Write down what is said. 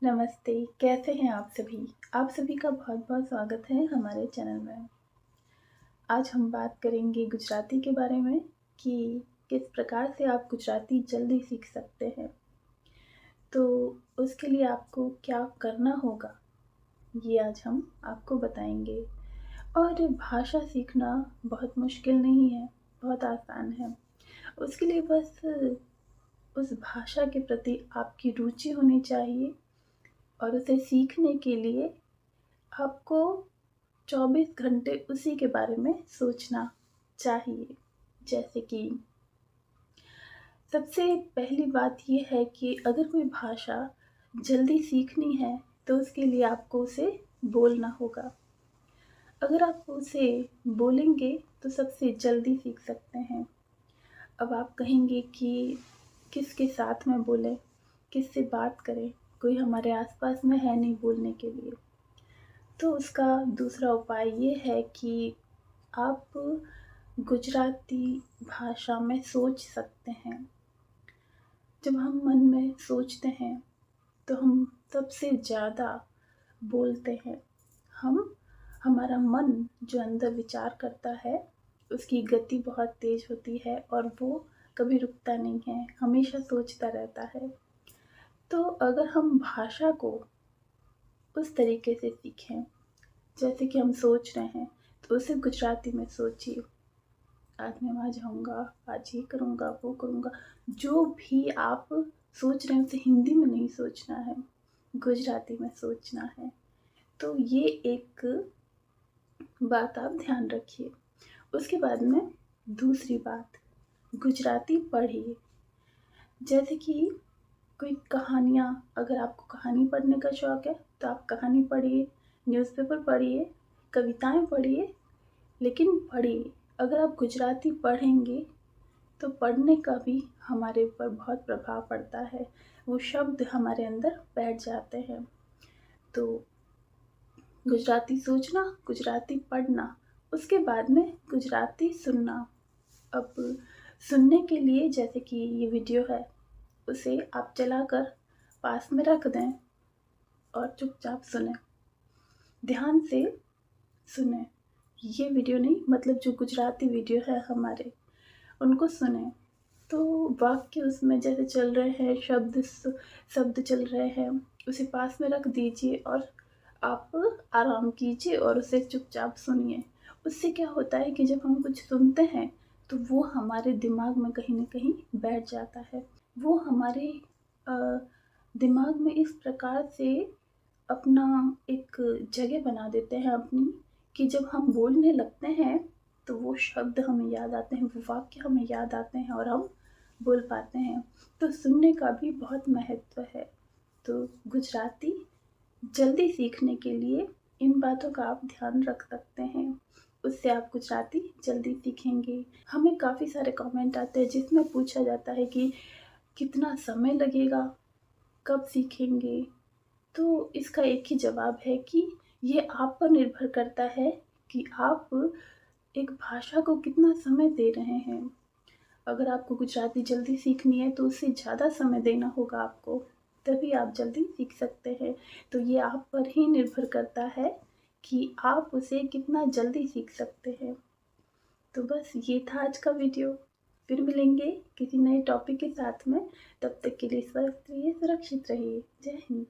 नमस्ते, कैसे हैं आप सभी? आप सभी का बहुत-बहुत स्वागत है हमारे चैनल में। आज हम बात करेंगे गुजराती के बारे में कि किस प्रकार से आप गुजराती जल्दी सीख सकते हैं। तो उसके लिए आपको क्या करना होगा, ये आज हम आपको बताएँगे। और भाषा सीखना बहुत मुश्किल नहीं है, बहुत आसान है। उसके लिए बस उस भाषा के प्रति आपकी रुचि होनी चाहिए और उसे सीखने के लिए आपको 24 घंटे उसी के बारे में सोचना चाहिए। जैसे कि सबसे पहली बात ये है कि अगर कोई भाषा जल्दी सीखनी है, तो उसके लिए आपको उसे बोलना होगा। अगर आप उसे बोलेंगे, तो सबसे जल्दी सीख सकते हैं। अब आप कहेंगे कि किसके साथ में बोलें, किससे बात करें, कोई हमारे आस-पास में है नहीं बोलने के लिए। तो उसका दूसरा उपाय ये है कि आप गुजराती भाषा में सोच सकते हैं। जब हम मन में सोचते हैं, तो हम सबसे ज़्यादा बोलते हैं। हमारा मन जो अंदर विचार करता है, उसकी गति बहुत तेज़ होती है और वो कभी रुकता नहीं है, हमेशा सोचता रहता है। तो अगर हम भाषा को उस तरीके से सीखें, जैसे कि हम सोच रहे हैं, तो उसे गुजराती में सोचिए। आज मैं वहाँ जाऊँगा, आज ये करूँगा, वो करूँगा। जो भी आप सोच रहे हैं उसे हिंदी में नहीं सोचना है, गुजराती में सोचना है। तो ये एक बात आप ध्यान रखिए। उसके बाद में दूसरी बात, गुजराती पढ़िए। जैसे कि कोई कहानियाँ, अगर आपको कहानी पढ़ने का शौक है, तो आप कहानी पढ़िए, न्यूज़पेपर पढ़िए, कविताएँ पढ़िए, लेकिन पढ़िए। अगर आप गुजराती पढ़ेंगे, तो पढ़ने का भी हमारे ऊपर बहुत प्रभाव पड़ता है। वो शब्द हमारे अंदर बैठ जाते हैं। तो गुजराती सोचना, गुजराती पढ़ना, उसके बाद में गुजराती सुनना। अब सुनने के लिए जैसे कि ये वीडियो है, उसे आप चलाकर पास में रख दें और चुपचाप सुनें। ध्यान से सुनें। ये वीडियो नहीं, मतलब जो गुजराती वीडियो है हमारे, उनको सुनें। तो वाक्य उसमें जैसे चल रहे हैं, शब्द चल रहे हैं, उसे पास में रख दीजिए और आप आराम कीजिए और उसे चुपचाप सुनिए। उससे क्या होता है कि जब हम कुछ सुनते हैं, तो वो हमारे दिमाग में कहीं न कहीं बैठ जाता है। वो हमारे अ, दिमाग में इस प्रकार से अपना एक जगह बना देते हैं अपनी, कि जब हम बोलने लगते हैं, तो वो शब्द हमें याद आते हैं, वो वाक्य हमें याद आते हैं और हम बोल पाते हैं। तो सुनने का भी बहुत महत्व है। तो गुजराती जल्दी सीखने के लिए इन बातों का आप ध्यान रख सकते हैं। उससे आप गुजराती जल्दी सीखेंगे। हमें काफ़ी सारे कमेंट आते हैं जिसमें पूछा जाता है कि कितना समय लगेगा? कब सीखेंगे? तो इसका एक ही जवाब है कि ये आप पर निर्भर करता है कि आप एक भाषा को कितना समय दे रहे हैं। अगर आपको गुजराती जल्दी सीखनी है, तो उससे ज़्यादा समय देना होगा आपको, तभी आप जल्दी सीख सकते हैं। तो ये आप पर ही निर्भर करता है कि आप उसे कितना जल्दी सीख सकते हैं। तो बस ये था आज का वीडियो। फिर मिलेंगे किसी नए टॉपिक के साथ में। तब तक के लिए स्वस्थ रहिए, सुरक्षित रहिए। जय हिंद।